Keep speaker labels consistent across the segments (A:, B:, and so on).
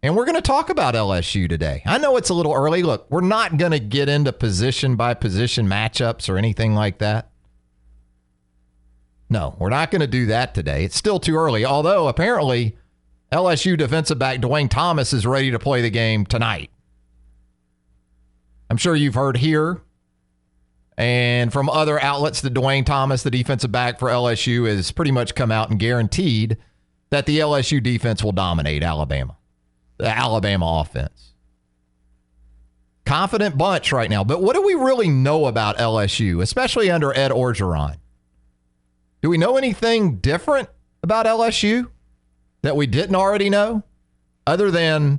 A: And we're going to talk about LSU today. I know it's a little early. Look, we're not going to get into position-by-position matchups or anything like that. No, we're not going to do that today. It's still too early, although apparently LSU defensive back Dwayne Thomas is ready to play the game tonight. I'm sure you've heard here and from other outlets that Dwayne Thomas, the defensive back for LSU, has pretty much come out and guaranteed that the LSU defense will dominate Alabama. The Alabama offense. Confident bunch right now. But what do we really know about LSU, especially under Ed Orgeron? Do we know anything different about LSU that we didn't already know? Other than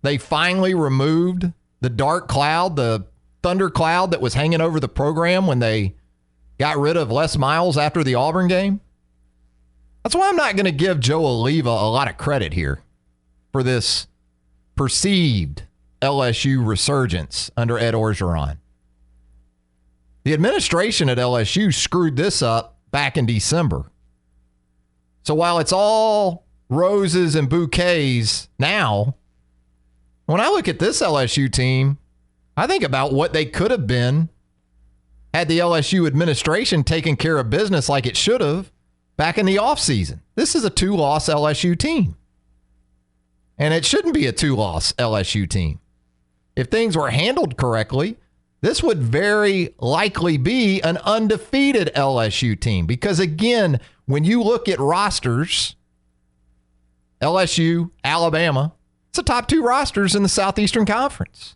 A: they finally removed the dark cloud, the thunder cloud that was hanging over the program when they got rid of Les Miles after the Auburn game? That's why I'm not going to give Joe Oliva a lot of credit here for this perceived LSU resurgence under Ed Orgeron. The administration at LSU screwed this up back in December. So while it's all roses and bouquets now, when I look at this LSU team, I think about what they could have been had the LSU administration taken care of business like it should have back in the offseason. This is a 2-loss LSU team. And it shouldn't be a 2-loss LSU team. If things were handled correctly, this would very likely be an undefeated LSU team. Because again, when you look at rosters, LSU, Alabama, it's the top 2 rosters in the Southeastern Conference.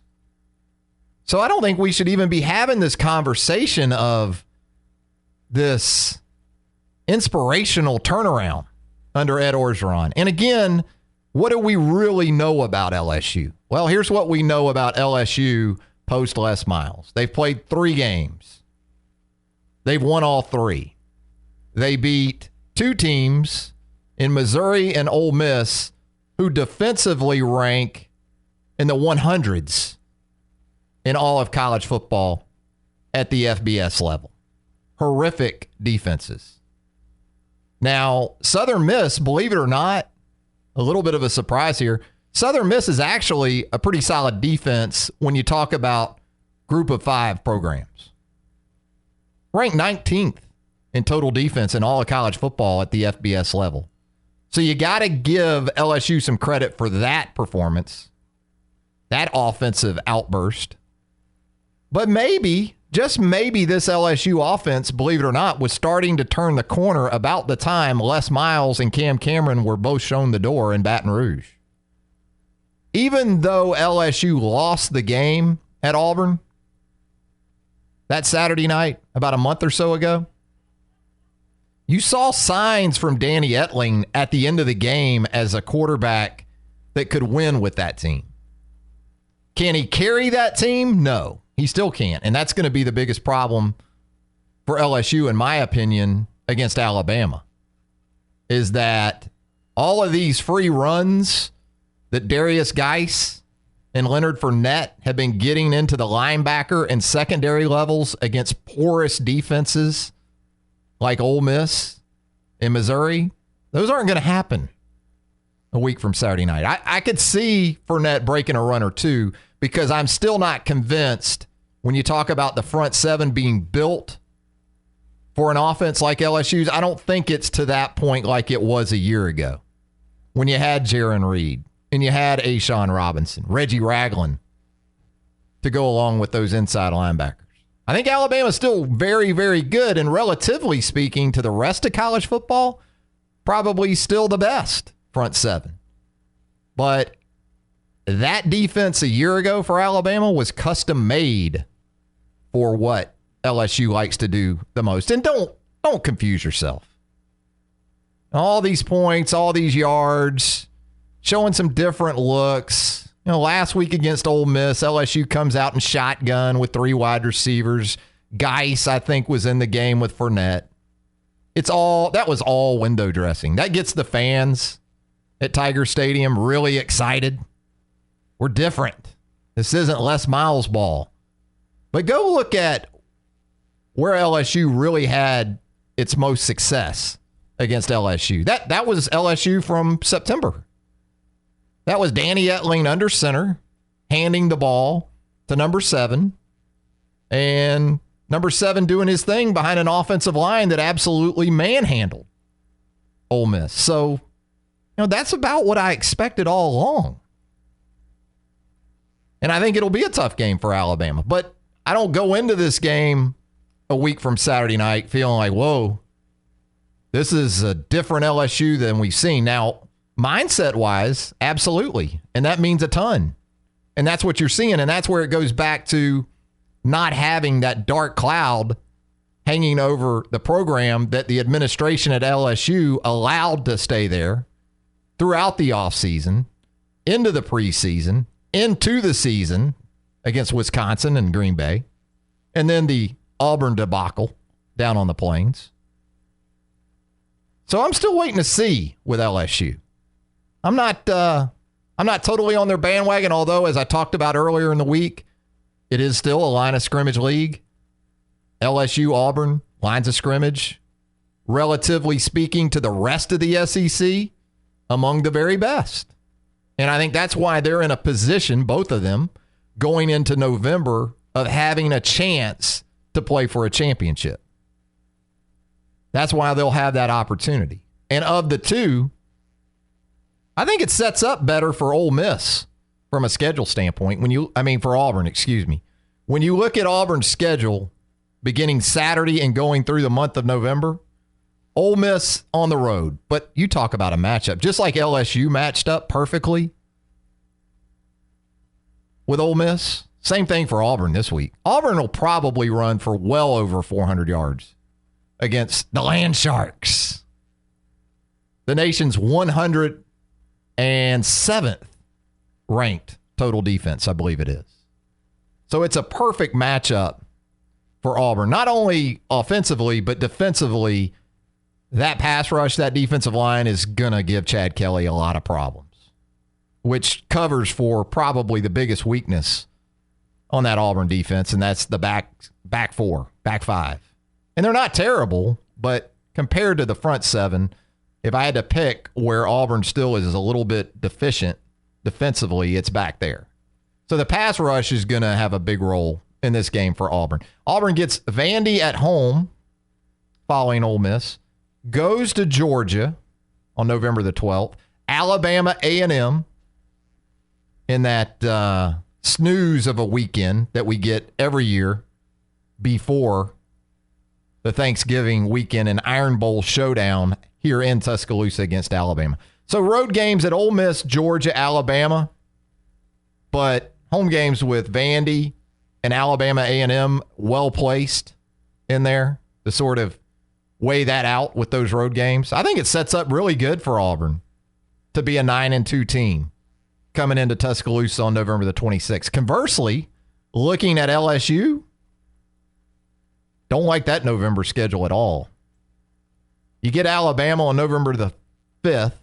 A: So I don't think we should even be having this conversation of this inspirational turnaround under Ed Orgeron. And again, what do we really know about LSU? Well, here's what we know about LSU post Les Miles. They've played 3 games. They've won all 3. They beat 2 teams in Missouri and Ole Miss who defensively rank in the 100s in all of college football at the FBS level. Horrific defenses. Now, Southern Miss, believe it or not, a little bit of a surprise here. Southern Miss is actually a pretty solid defense when you talk about group of 5 programs. Ranked 19th in total defense in all of college football at the FBS level. So you got to give LSU some credit for that performance, that offensive outburst. But maybe, just maybe, this LSU offense, believe it or not, was starting to turn the corner about the time Les Miles and Cam Cameron were both shown the door in Baton Rouge. Even though LSU lost the game at Auburn that Saturday night about a month or so ago, you saw signs from Danny Etling at the end of the game as a quarterback that could win with that team. Can he carry that team? No. He still can't, and that's going to be the biggest problem for LSU, in my opinion, against Alabama, is that all of these free runs that Darius Geis and Leonard Fournette have been getting into the linebacker and secondary levels against porous defenses like Ole Miss and Missouri, those aren't going to happen a week from Saturday night. I could see Fournette breaking a run or two, because I'm still not convinced when you talk about the front 7 being built for an offense like LSU's. I don't think it's to that point like it was a year ago when you had Jaron Reed and you had A'Shawn Robinson, Reggie Ragland to go along with those inside linebackers. I think Alabama's still very, very good, and relatively speaking to the rest of college football, probably still the best front 7. But that defense a year ago for Alabama was custom made for what LSU likes to do the most. And don't confuse yourself. All these points, all these yards, showing some different looks. You know, last week against Ole Miss, LSU comes out in shotgun with 3 wide receivers. Geis, I think, was in the game with Fournette. That was all window dressing. That gets the fans at Tiger Stadium really excited. We're different. This isn't Les Miles ball. But go look at where LSU really had its most success against LSU. That was LSU from September. That was Danny Etling under center, handing the ball to number 7. And number 7 doing his thing behind an offensive line that absolutely manhandled Ole Miss. So, that's about what I expected all along. And I think it'll be a tough game for Alabama. But I don't go into this game a week from Saturday night feeling like, whoa, this is a different LSU than we've seen. Now, mindset-wise, absolutely. And that means a ton. And that's what you're seeing. And that's where it goes back to not having that dark cloud hanging over the program that the administration at LSU allowed to stay there throughout the offseason, into the preseason, into the season against Wisconsin and Green Bay, and then the Auburn debacle down on the plains. So I'm still waiting to see with LSU. I'm not totally on their bandwagon, although, as I talked about earlier in the week, it is still a line of scrimmage league. LSU, Auburn, lines of scrimmage, relatively speaking to the rest of the SEC, among the very best. And I think that's why they're in a position, both of them, going into November of having a chance to play for a championship. That's why they'll have that opportunity. And of the two, I think it sets up better for Ole Miss from a schedule standpoint. For Auburn, excuse me. When you look at Auburn's schedule beginning Saturday and going through the month of November, Ole Miss on the road. But you talk about a matchup. Just like LSU matched up perfectly with Ole Miss, same thing for Auburn this week. Auburn will probably run for well over 400 yards against the Land Sharks, the nation's 107th ranked total defense, I believe it is. So it's a perfect matchup for Auburn, not only offensively, but defensively. That pass rush, that defensive line is going to give Chad Kelly a lot of problems, which covers for probably the biggest weakness on that Auburn defense, and that's the back five. And they're not terrible, but compared to the front seven, if I had to pick where Auburn still is a little bit deficient defensively, it's back there. So the pass rush is going to have a big role in this game for Auburn. Auburn gets Vandy at home following Ole Miss, goes to Georgia on November the 12th, Alabama A&M in that snooze of a weekend that we get every year before the Thanksgiving weekend and Iron Bowl showdown here in Tuscaloosa against Alabama. So road games at Ole Miss, Georgia, Alabama, but home games with Vandy and Alabama A&M well placed in there to sort of weigh that out with those road games. I think it sets up really good for Auburn to be a 9-2 team coming into Tuscaloosa on November the 26th. Conversely, looking at LSU, don't like that November schedule at all. You get Alabama on November the 5th.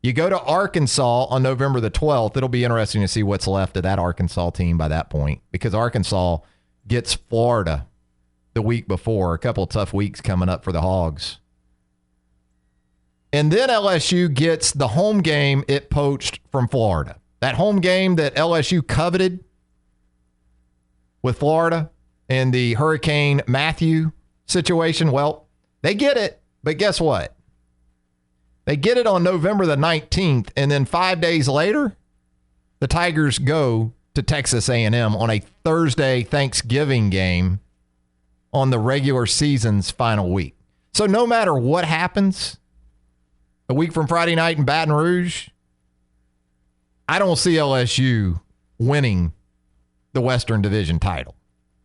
A: You go to Arkansas on November the 12th. It'll be interesting to see what's left of that Arkansas team by that point, because Arkansas gets Florida the week before. A couple of tough weeks coming up for the Hogs. And then LSU gets the home game it poached from Florida. That home game that LSU coveted with Florida in the Hurricane Matthew situation. Well, they get it, but guess what? They get it on November the 19th, and then 5 days later, the Tigers go to Texas A&M on a Thursday Thanksgiving game on the regular season's final week. So no matter what happens a week from Friday night in Baton Rouge, I don't see LSU winning the Western Division title.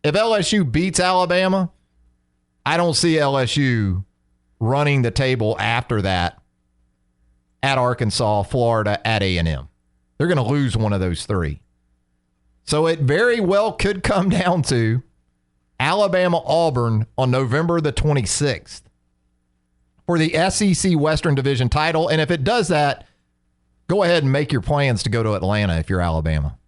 A: If LSU beats Alabama, I don't see LSU running the table after that at Arkansas, Florida, at A&M. They're going to lose one of those three. So it very well could come down to Alabama-Auburn on November the 26th for the SEC Western Division title. And if it does that, go ahead and make your plans to go to Atlanta if you're Alabama.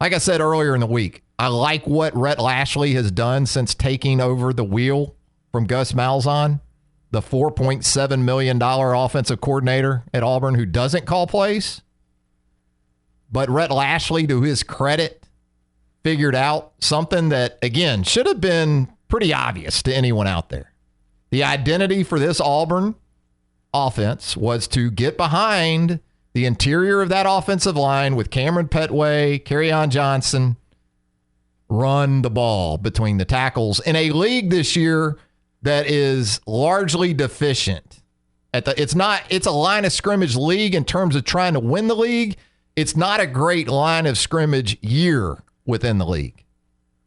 A: Like I said earlier in the week, I like what Rhett Lashley has done since taking over the wheel from Gus Malzahn, the $4.7 million offensive coordinator at Auburn who doesn't call plays. But Rhett Lashley, to his credit, figured out something that, again, should have been pretty obvious to anyone out there. The identity for this Auburn offense was to get behind the interior of that offensive line with Cameron Petway, Kerryon Johnson, run the ball between the tackles in a league this year that is largely deficient. It's a line of scrimmage league in terms of trying to win the league. It's not a great line of scrimmage year within the league.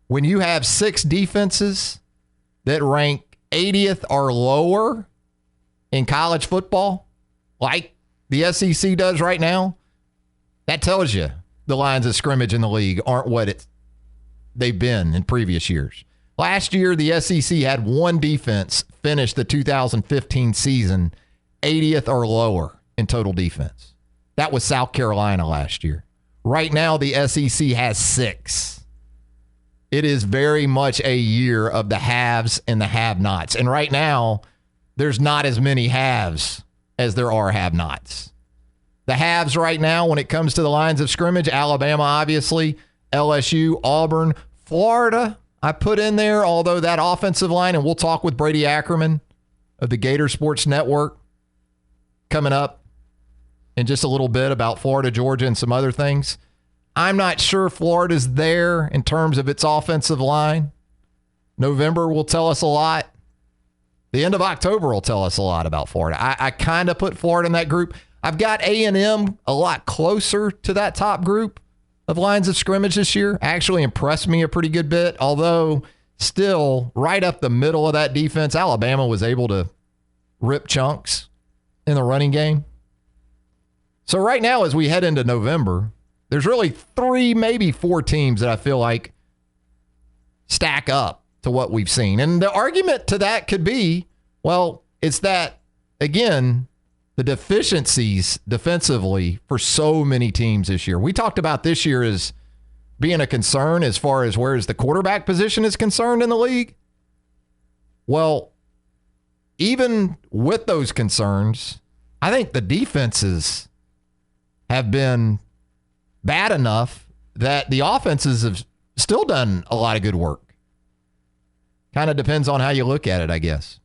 A: When you have 6 defenses that rank 80th or lower in college football, like the SEC does right now, that tells you the lines of scrimmage in the league aren't what they've been in previous years. Last year, the SEC had one defense finish the 2015 season 80th or lower in total defense. That was South Carolina last year. Right now, the SEC has 6. It is very much a year of the haves and the have-nots. And right now, there's not as many haves as there are have-nots. The haves right now, when it comes to the lines of scrimmage, Alabama, obviously, LSU, Auburn, Florida, I put in there, although that offensive line, and we'll talk with Brady Ackerman of the Gator Sports Network coming up in just a little bit about Florida, Georgia, and some other things. I'm not sure Florida's there in terms of its offensive line. November will tell us a lot. The end of October will tell us a lot about Florida. I kind of put Florida in that group. I've got A&M a lot closer to that top group of lines of scrimmage this year. Actually impressed me a pretty good bit, although still right up the middle of that defense, Alabama was able to rip chunks in the running game. So right now, as we head into November, there's really 3, maybe 4 teams that I feel like stack up to what we've seen. And the argument to that could be, well, it's that, again, the deficiencies defensively for so many teams this year. We talked about this year as being a concern as far as where is the quarterback position is concerned in the league. Well, even with those concerns, I think the defenses have been bad enough that the offenses have still done a lot of good work. Kind of depends on how you look at it, I guess.